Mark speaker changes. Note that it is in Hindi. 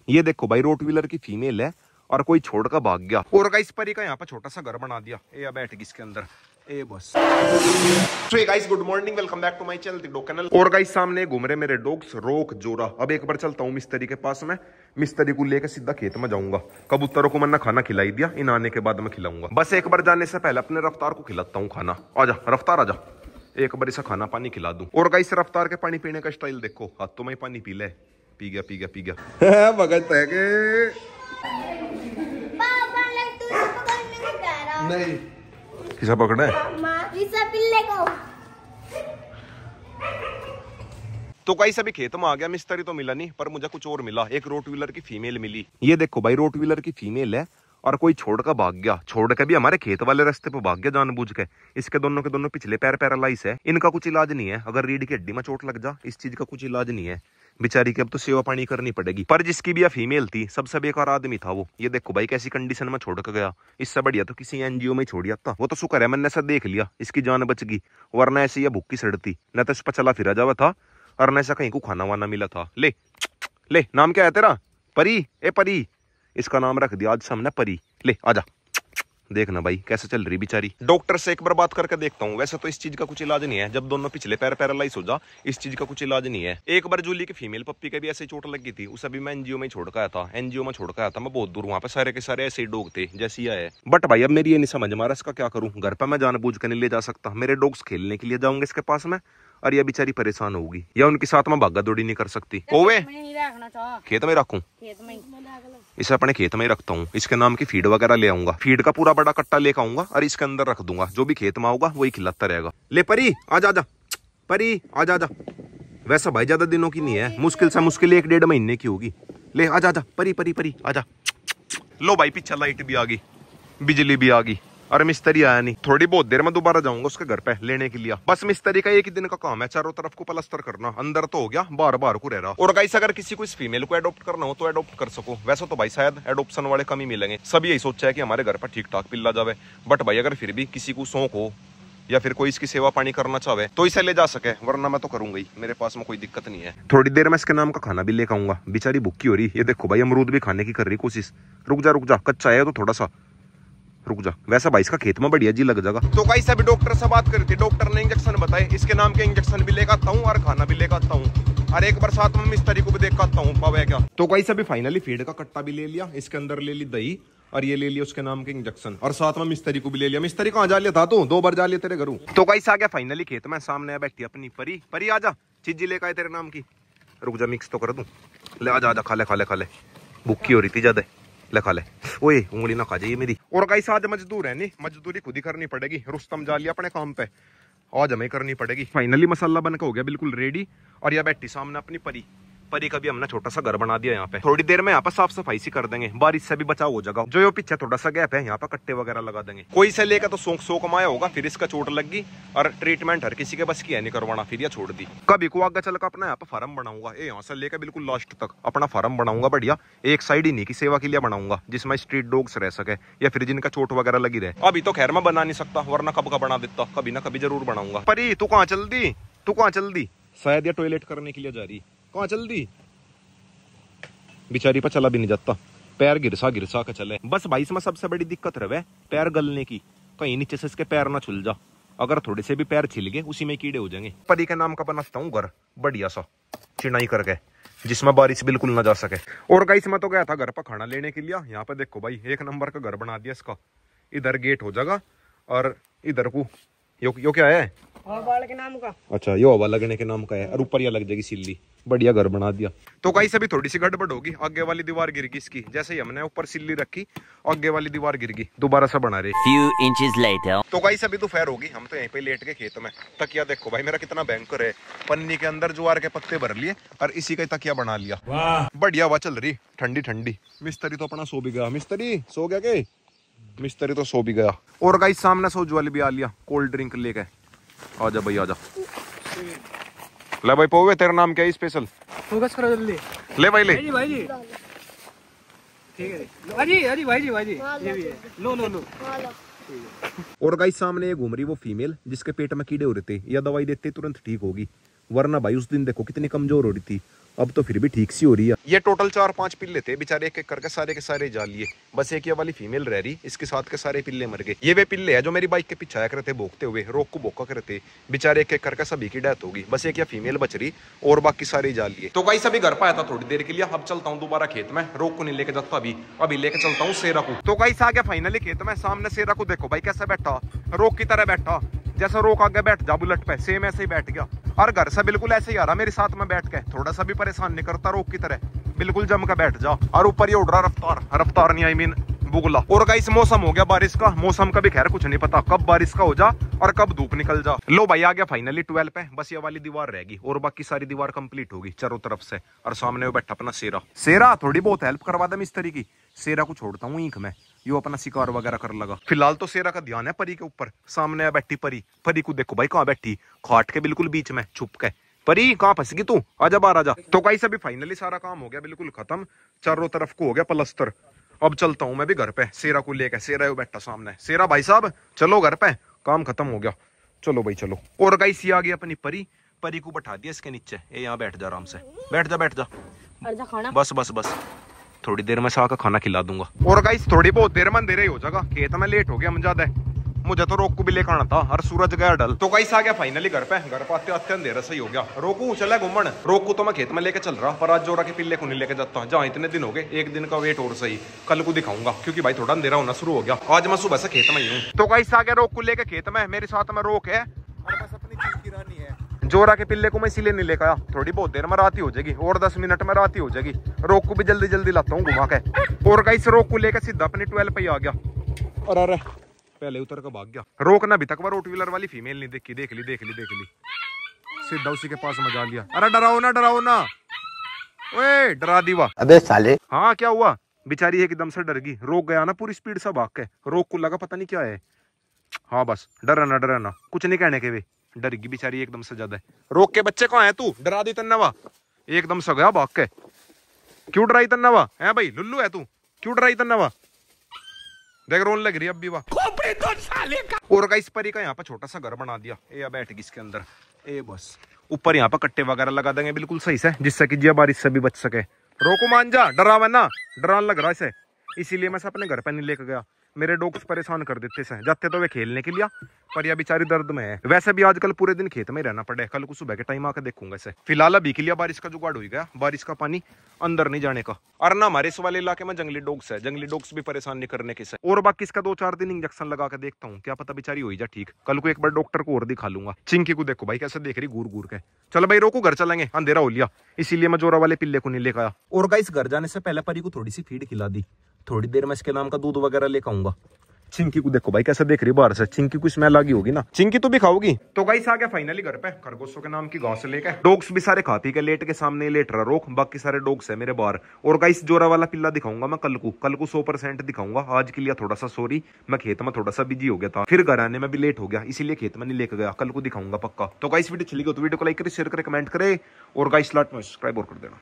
Speaker 1: ये देखो भाई रोटवीलर की फीमेल है और कोई छोड़ कर भाग गया। और गाइस परी का यहाँ पर छोटा सा घर बना दिया। ये बैठ गई इसके अंदर। ए बस। So hey guys good morning, welcome back to my channel the dog kennel. और गाइस सामने घूम रहे मेरे डॉग्स रोक जोरा। अब एक बार चलता हूँ मिस्त्री के पास में, मिस्त्री को लेकर सीधा खेत में जाऊंगा। कबूतरों को मैंने खाना खिलाई दिया, इन आने के बाद मैं खिलाऊंगा। बस एक बार जाने से पहले अपने रफ्तार को खिलाता हूँ खाना। आजा रफ्तार आजा, एक बार इसे खाना पानी खिला दूं। और गाइस रफ्तार के पानी पीने का स्टाइल देखो, हाथों में पानी पी ले। पी गया पी गया पी गया। भगत है के नहीं किसा पकड़ा है तो कई सभी खेत में आ गया। मिस्त्री तो मिला नहीं, पर मुझे कुछ और मिला। एक रोटवीलर की फीमेल मिली। ये देखो भाई रोटवीलर की फीमेल है और कोई छोड़ कर भाग गया। छोड़ के भी हमारे खेत वाले रास्ते पे भाग गया जानबूझ के। इसके दोनों के दोनों पिछले पैर पैरालाइज है। इनका कुछ इलाज नहीं है। अगर रीढ़ की हड्डी में चोट लग जा, इस चीज का कुछ इलाज नहीं है। बेचारी की अब तो सेवा पानी करनी पड़ेगी। पर जिसकी भी फीमेल थी, सबसे बेकार आदमी था वो। ये देखो भाई कैसी कंडीशन में छोड़ कर गया। इससे बढ़िया तो किसी एनजीओ में छोड़ दिया था। वो तो शुक्र है मैंने ऐसा देख लिया, इसकी जान बच गई। वरना ऐसे ये भूखी सड़ती, न तो इस पर चला फिरा जावा था और न ऐसा कहीं को खाना वाना मिला था। ले ले, नाम क्या है तेरा? परी। ए परी, इसका नाम रख दिया आज सामने परी। ले आजा। देखना भाई कैसे चल रही बेचारी। डॉक्टर से एक बार बात करके देखता हूँ। वैसे तो इस चीज का कुछ इलाज नहीं है। जब दोनों पिछले पैर पैरालाइज हो जा, इस चीज का कुछ इलाज नहीं है। एक बार जूली की फीमेल पप्पी के भी ऐसे चोट लगी थी। उसे भी मैं एनजीओ में छोड़ आया था। एनजीओ में छोड़ आया था मैं बहुत दूर। वहां पे सारे के सारे ऐसे ही डॉग थे जैसी है। बट भाई अब मेरी ये नहीं समझ मारा इसका क्या करूं। घर पर मैं जानबूझ कर नहीं ले जा सकता। मेरे डॉग्स खेलने के लिए जाऊंगे इसके पास में और ये बेचारी परेशान होगी, या उनके साथ में भागा दौड़ी नहीं कर सकती। ओवे खेत में रखूं, इसे अपने खेत में ही रखता हूँ। इसके नाम की फीड वगैरह ले आऊंगा। फीड का पूरा बड़ा कट्टा लेकर आऊंगा और इसके अंदर रख दूंगा। जो भी खेत में आऊंगा वही खिलाता रहेगा। ले परी आजा आजा, परी आजा आजा। वैसा भाई ज्यादा दिनों की नहीं है, मुश्किल से मुश्किल 1-1.5 महीने की होगी। ले आजा आजा परी परी परी आजा। लो भाई पीछे लाइट भी आ गई, बिजली भी आ गई और मिस्त्री आया नहीं। थोड़ी बहुत देर में दोबारा जाऊंगा उसके घर पे लेने के लिए। बस मिस्त्री का एक ही दिन का काम है, चारों तरफ को प्लास्टर करना। अंदर तो हो गया, बाहर बाहर को रह रहा। और गाइस अगर किसी को इस फीमेल को एडॉप्ट करना हो तो एडॉप्ट कर सको। वैसे तो भाई शायद एडॉप्शन वाले कम ही मिलेंगे। सब यही सोचा है कि हमारे घर पर ठीक ठाक पिल्ला जावे। बट भाई अगर फिर भी किसी को शौक हो या फिर कोई इसकी सेवा पानी करना चाहे तो इसे ले जा सके, वरना मैं तो करूंगा ही। मेरे पास में कोई दिक्कत नहीं है। थोड़ी देर में इसके नाम का खाना भी लेकर आऊंगा। बेचारी भूखी हो रही। ये देखो भाई अमरूद भी खाने की कर रही कोशिश। रुक जा कच्चा है तो थोड़ा सा रुक जा। वैसा भाई इसका खेत में बढ़िया जी लग जाएगा। तो गाइस अभी डॉक्टर से बात करी थी। डॉक्टर ने इंजेक्शन बताए। इसके नाम के इंजेक्शन भी लेकर आता हूँ और खाना भी लेकर आता हूँ और एक बार साथ में मिस्त्री को भी देख आता हूँ पावे क्या। तो गाइस अभी फाइनली फीड का कट्टा भी ले लिया। इसके अंदर ले ली दही और ये ले लिया उसके नाम के इंजेक्शन और साथ में मिस्त्री को भी ले लिया। मिस्त्री कहाँ जा लिया था तू? 2 बार जा लिया तेरे घरों। तो गाइस आ गया फाइनली खेत में। सामने बैठी अपनी परी। परी आजा, चीजी लेकर आए तेरे नाम की। रुक जा मिक्स तो कर दूं। ले आजा आजा, खा ले खा ले खा ले। भूखी हो रही थी ज्यादा, ले खा ले। ओए उंगली ना खा जाइए मेरी। और गाइस आज मजदूर है नहीं, मजदूरी खुद ही करनी पड़ेगी। रुस्तम जा लिया अपने काम पे, आज हमें करनी पड़ेगी। फाइनली मसाला बनकर हो गया बिल्कुल रेडी। और यह बैठी सामने अपनी परी। परी का भी हमने छोटा सा घर बना दिया यहाँ पे। थोड़ी देर में यहाँ पर साफ सफाई सी कर देंगे, बारिश से भी बचाव हो जाएगा। जो पीछे थोड़ा सा गैप है यहाँ पर कट्टे वगैरह लगा देंगे। कोई से लेकर तो सौ कमाया होगा, फिर इसका चोट लग गई और ट्रीटमेंट हर किसी के बस की है नहीं करवाना, फिर यह छोड़ दी। कभी को आगे चल कर अपना यहाँ पर फार्म बनाऊंगा। यहाँ से लेकर बिल्कुल लास्ट तक अपना फार्म बनाऊंगा बढ़िया। एक साइड ही नहीं की सेवा के लिए बनाऊंगा जिसमें स्ट्रीट डॉग्स रह सके या फिर जिनका चोट वगैरह लगी रहे। अभी तो खैर मैं बना नहीं सकता, वरना कब का बना देता। कभी ना कभी जरूर बनाऊंगा। परी तू कहाँ चल दी? तू कहाँ चल दी? शायद ये टॉयलेट करने के लिए जा रही। कहाँ चल दी? बेचारी पर चला भी नहीं जाता, पैर गिरसा के चले। बस भाई इसमें सबसे बड़ी दिक्कत रहे पैर गलने की। कहीं नीचे से इसके पैर ना छुल जा। अगर थोड़े से भी पैर छिल गए उसी में कीड़े हो जाएंगे। परी के नाम का बनाता हूँ घर बढ़िया सा चिनाई करके, जिसमें बारिश बिल्कुल ना जा सके। और गाइस मैं तो गया था घर पर खाना लेने के लिए। यहाँ पे देखो भाई 1 नंबर का घर बना दिया इसका। इधर गेट हो जाएगा और इधर को यो क्या है के नाम का। अच्छा यो हवा लगने के नाम का है और ऊपर यह लग जाएगी सिल्ली। बढ़िया घर बना दिया। तो गाइस अभी थोड़ी सी गड़बड़ होगी। आगे वाली दीवार गिर गई इसकी। जैसे ही हमने ऊपर सिल्ली रखी आगे वाली दीवार गिर गई। दोबारा से बना रहे। Few inches later. तो गाइस अभी दोपहर होगी। हम तो यहीं पे लेट के खेत में। तकिया देखो भाई मेरा कितना भयंकर है। पन्नी के अंदर ज्वार के पत्ते भर लिए और इसी का तकिया बना लिया। बढ़िया हवा चल रही ठंडी ठंडी। मिस्त्री तो अपना सो भी गया। मिस्त्री सो गया के? मिस्त्री तो सो भी गया। और गाइस सामने सोज वाले भी आ लिया कोल्ड ड्रिंक लेके। आजा भाई आजा। ले भाई पोवे तेरा नाम क्या है स्पेशल? फोकस करो जल्दी। ले भाई ले। भाई जी ठीक है भाई जी ये भी है। लो। और गाइस सामने ये घूम रही वो फीमेल जिसके पेट में कीड़े हो रहे थे। यह दवाई देते तुरंत ठीक होगी, वरना भाई उस दिन देखो कितनी कमजोर हो रही थी। अब तो फिर भी ठीक सी हो रही है। ये टोटल 4-5 पिल्ले थे बेचारे, एक एक करके सारे के सारे जा लिए। बस एक ये वाली फीमेल रह रही, इसके साथ के सारे पिल्ले मर गए। ये वे पिल्ले है जो मेरी बाइक के पीछे आया करते भोगते हुए, रोक को भोका करते बेचारे, एक एक करके सभी की डेथ होगी। बस एक ये फीमेल बच रही और बाकी सारे जा लिए। तो गाइस अभी घर पाया था थोड़ी देर के लिए, अब चलता हूँ दोबारा खेत में। रोक को नहीं लेके जाता अभी लेके चलता हूँ सेरा को। तो गाइस आ गया फाइनली खेत में, सामने सेरा को देखो भाई कैसे बैठा, रोक की तरह बैठा। जैसा रोक आगे बैठ जा बुलेट पे, सेम ऐसे ही बैठ गया। और घर से बिल्कुल ऐसे ही आ रहा मेरे साथ में बैठ के, थोड़ा सा भी परेशान नहीं करता, रोक की तरह बिल्कुल जम के बैठ जा। और ऊपर ये उड़ रहा रफ्तार नहीं, आई मीन बुगला। और गाइस मौसम हो गया बारिश का, मौसम का भी खैर कुछ नहीं पता कब बारिश का हो जा और कब धूप निकल जा। लो भाई आ गया फाइनली 12 पे, बस ये वाली दीवार रहेगी और बाकी सारी दीवार कंप्लीट होगी चारों तरफ से। और सामने वो बैठा अपना सेरा थोड़ी बहुत हेल्प करवा दे मिस्त्री की। सेरा को छोड़ता हूँ ईंख में, यो अपना शिकार वगैरह कर लगा। फिलहाल तो सेरा का ध्यान है परी के ऊपर। सामने बैठी परी को देखो भाई कहाँ बैठी, खाट के बिल्कुल बीच में छुप के। परी कहाँ फंस गई तू, आजा बाहर आजा। तो गाइस अभी फाइनली सारा काम हो गया बिल्कुल खत्म, चारों तरफ को हो गया प्लास्टर। अब चलता हूँ मैं भी घर पे सेरा को लेकर। सेरा यो बैठा सामने, सेरा भाई साहब चलो घर पे, काम खत्म हो गया, चलो भाई चलो। और गाइस ये आ गई अपनी परी को बैठा दिया इसके नीचे, ये यहाँ बैठ जा आराम से, बैठ जा खाना। बस थोड़ी देर में शाह का खाना खिला दूंगा। और गाइस थोड़ी बहुत देर में अंधेरा ही हो जाएगा, खेत में लेट हो गया हम ज्यादा, मुझे तो रोक को भी लेकर आना था और सूरज गया डल। तो गाइस आ गया फाइनली घर पे आते आते अंधेरा सही हो गया। रोकू चला घूमन, रोक को तो मैं खेत में लेके चल रहा, पर आज जोरा के पिल्ले को नहीं लेके जाता। जहाँ इतने दिन हो गए, एक दिन का वेट और सही, कल को दिखाऊंगा क्योंकि भाई थोड़ा अंधेरा होना शुरू हो गया। आज मैं सुबह से खेत में ही हूँ। तो गाइस आ गया रोक को लेके खेत में, मेरे साथ में रोक है और बस अपनी चिंकी रानी है। जोरा के पिल्ले को मैं इसीलिए नहीं लेकर आया, थोड़ी बहुत देर में रात ही हो जाएगी और 10 मिनट में रात ही हो जाएगी। रोक को भी जल्दी लाता हूँ घुमा के। और गाइस रोक को लेकर सीधा अपनी 12 पे ही आ गया। और अरे पहले उतर कर भाग गया। रोक ना अभी तक रोट व्हीलर वाली फीमेल नहीं देखी, देख ली सीधा उसी के पास मजा लिया। अरे डराओ ना ओए डरा दीवा।
Speaker 2: अबे साले।
Speaker 1: हाँ क्या हुआ, बेचारी एकदम से डर गई, रोक गया ना पूरी स्पीड से भाग के। रोक को लगा पता नहीं क्या है। हाँ बस डरना कुछ नहीं कहने के, वे डर गई बेचारी एकदम से ज्यादा। रोक के बच्चे कहाँ है तू, डरा दी तन्नावा, एकदम से गया भाग के। क्यों डराई तन्नावा है भाई, लुल्लू है तू, क्यों डराई तन्नावा, देख रोन लग रही अब भी वाह। और गाइस परी का यहाँ पर छोटा सा घर बना दिया, ये बैठ गई इसके अंदर। ए बस ऊपर यहाँ पर कट्टे वगैरह लगा देंगे बिल्कुल सही से, जिससे कि जिया बारिश से भी बच सके। रोको मान जा, डरावा ना, डरान लग रहा इसे, इसीलिए मैं अपने घर पे नहीं लेकर गया। मेरे डॉग्स परेशान कर देते से, जाते तो वे खेलने के लिए, पर यह बेचारी दर्द में है। वैसे भी आजकल पूरे दिन खेत में रहना पड़े, कल को सुबह के टाइम आकर देखूंगा इसे। फिलहाल अभी के लिए बारिश का जुगाड़ हो गया, बारिश का पानी अंदर नहीं जाने का। और ना हमारे इस वाले इलाके में जंगली डॉग्स है, जंगली डॉग्स भी परेशान नहीं करने के से। और बाकी इसका 2-4 दिन इंजेक्शन लगा के देखता हूँ, क्या पता बेचारी हो ही जा ठीक। कल को एक बार डॉक्टर को और दिखा लूंगा। चिंकी को देखो भाई कैसे देख रही घूर के। चलो भाई रोको घर चलेंगे, अंधेरा हो लिया, इसीलिए मैं जोरा वाले पिल्ले को नहीं लेकर आया। और गाइस घर जाने से पहले परी को थोड़ी सी फीड खिला दी, थोड़ी देर में इसके नाम का दूध वगैरह लेकर आऊंगा। चिंकी को देखो भाई कैसे देख रही बाहर से, चिंकी को स्मेल लगी होगी ना, चिंकी तो भी खाओगी। तो गाइस आ गया फाइनली घर पे खरगोशों के नाम की घास लेके। डॉग्स भी सारे खा पी के लेट के सामने लेट रहा रोक, बाकी सारे डॉग्स है मेरे बाहर। और गाइस जोरा वाला पिल्ला दिखाऊंगा मैं कल को 100% दिखाऊंगा। आज के लिए थोड़ा सा सॉरी, मैं खेत में थोड़ा सा बिजी हो गया था, फिर घर आने में भी लेट हो गया, इसीलिए खेत में नहीं लेकर गया। कल को दिखाऊंगा पक्का। तो गाइस वीडियो चली गई तो वीडियो को लाइक करे, शेयर करे, कमेंट करे और गाइस लाइक में सब्सक्राइब और कर देना।